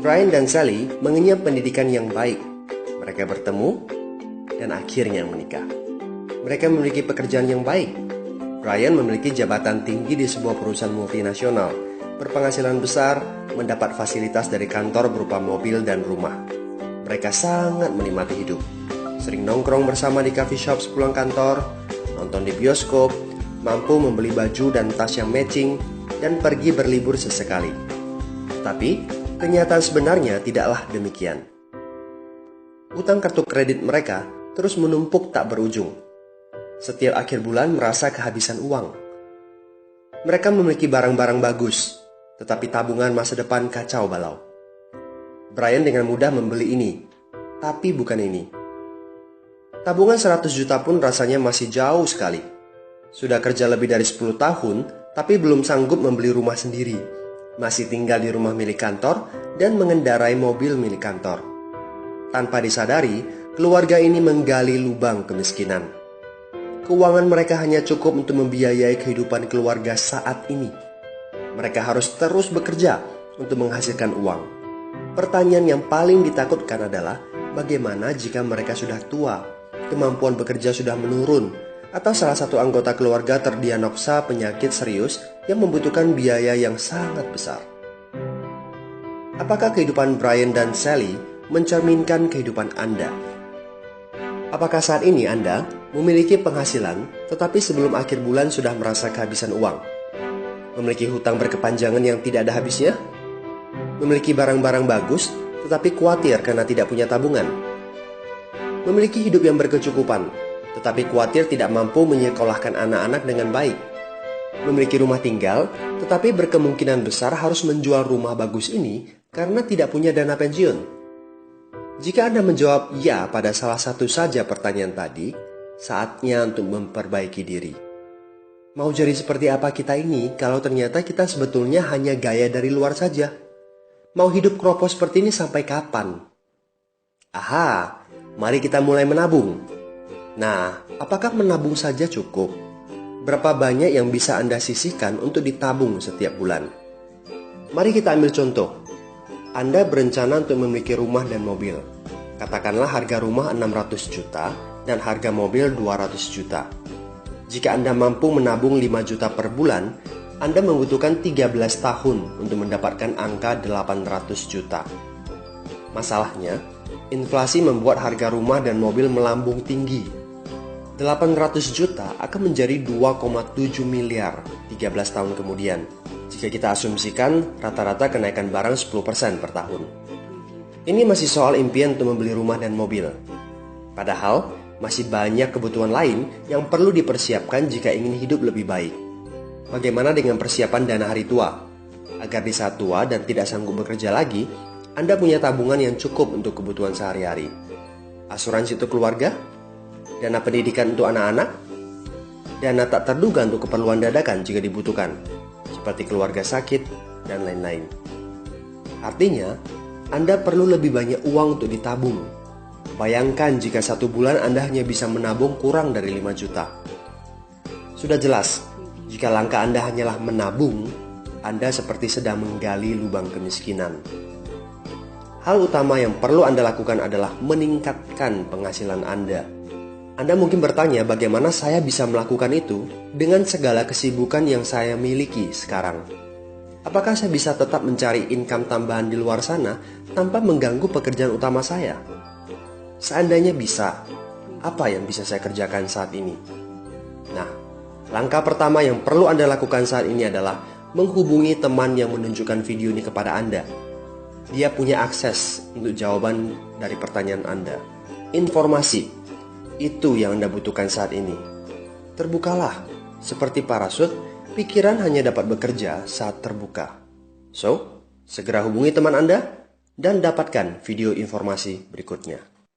Brian dan Sally mengenyam pendidikan yang baik. Mereka bertemu dan akhirnya menikah. Mereka memiliki pekerjaan yang baik. Brian memiliki jabatan tinggi di sebuah perusahaan multinasional, berpenghasilan besar, mendapat fasilitas dari kantor berupa mobil dan rumah. Mereka sangat menikmati hidup. Sering nongkrong bersama di coffee shop sepulang kantor, nonton di bioskop, mampu membeli baju dan tas yang matching, dan pergi berlibur sesekali. Tapi, kenyataan sebenarnya tidaklah demikian. Utang kartu kredit mereka terus menumpuk tak berujung. Setiap akhir bulan merasa kehabisan uang. Mereka memiliki barang-barang bagus, tetapi tabungan masa depan kacau balau. Brian dengan mudah membeli ini, tapi bukan ini. Tabungan 100 juta pun rasanya masih jauh sekali. Sudah kerja lebih dari 10 tahun, tapi belum sanggup membeli rumah sendiri. Masih tinggal di rumah milik kantor dan mengendarai mobil milik kantor. Tanpa disadari, keluarga ini menggali lubang kemiskinan. Keuangan mereka hanya cukup untuk membiayai kehidupan keluarga saat ini. Mereka harus terus bekerja untuk menghasilkan uang. Pertanyaan yang paling ditakutkan adalah bagaimana jika mereka sudah tua, kemampuan bekerja sudah menurun, atau salah satu anggota keluarga terdiagnosa penyakit serius yang membutuhkan biaya yang sangat besar. Apakah kehidupan Brian dan Sally mencerminkan kehidupan Anda? Apakah saat ini Anda memiliki penghasilan tetapi sebelum akhir bulan sudah merasa kehabisan uang? Memiliki hutang berkepanjangan yang tidak ada habisnya? Memiliki barang-barang bagus tetapi khawatir karena tidak punya tabungan? Memiliki hidup yang berkecukupan tetapi khawatir tidak mampu menyekolahkan anak-anak dengan baik? Memiliki rumah tinggal tetapi berkemungkinan besar harus menjual rumah bagus ini karena tidak punya dana pensiun? Jika Anda menjawab ya pada salah satu saja pertanyaan tadi, saatnya untuk memperbaiki diri. Mau jadi seperti apa kita ini kalau ternyata kita sebetulnya hanya gaya dari luar saja? Mau hidup kropos seperti ini sampai kapan? Aha, mari kita mulai menabung. Nah, apakah menabung saja cukup? Berapa banyak yang bisa Anda sisihkan untuk ditabung setiap bulan? Mari kita ambil contoh. Anda berencana untuk memiliki rumah dan mobil. Katakanlah harga rumah 600 juta dan harga mobil 200 juta. Jika Anda mampu menabung 5 juta per bulan, Anda membutuhkan 13 tahun untuk mendapatkan angka 800 juta. Masalahnya, inflasi membuat harga rumah dan mobil melambung tinggi. 800 juta akan menjadi 2,7 miliar 13 tahun kemudian. Jika kita asumsikan rata-rata kenaikan barang 10% per tahun. Ini masih soal impian untuk membeli rumah dan mobil. Padahal, masih banyak kebutuhan lain yang perlu dipersiapkan jika ingin hidup lebih baik. Bagaimana dengan persiapan dana hari tua? Agar di saat tua dan tidak sanggup bekerja lagi, Anda punya tabungan yang cukup untuk kebutuhan sehari-hari. Asuransi untuk keluarga? Dana pendidikan untuk anak-anak? Dana tak terduga untuk keperluan dadakan jika dibutuhkan, seperti keluarga sakit, dan lain-lain. Artinya, Anda perlu lebih banyak uang untuk ditabung. Bayangkan jika satu bulan Anda hanya bisa menabung kurang dari 5 juta. Sudah jelas, jika langkah Anda hanyalah menabung, Anda seperti sedang menggali lubang kemiskinan. Hal utama yang perlu Anda lakukan adalah meningkatkan penghasilan Anda. Anda mungkin bertanya bagaimana saya bisa melakukan itu dengan segala kesibukan yang saya miliki sekarang. Apakah saya bisa tetap mencari income tambahan di luar sana tanpa mengganggu pekerjaan utama saya? Seandainya bisa, apa yang bisa saya kerjakan saat ini? Nah, langkah pertama yang perlu Anda lakukan saat ini adalah menghubungi teman yang menunjukkan video ini kepada Anda. Dia punya akses untuk jawaban dari pertanyaan Anda. Informasi. Itu yang Anda butuhkan saat ini. Terbukalah, seperti parasut, pikiran hanya dapat bekerja saat terbuka. So, segera hubungi teman Anda dan dapatkan video informasi berikutnya.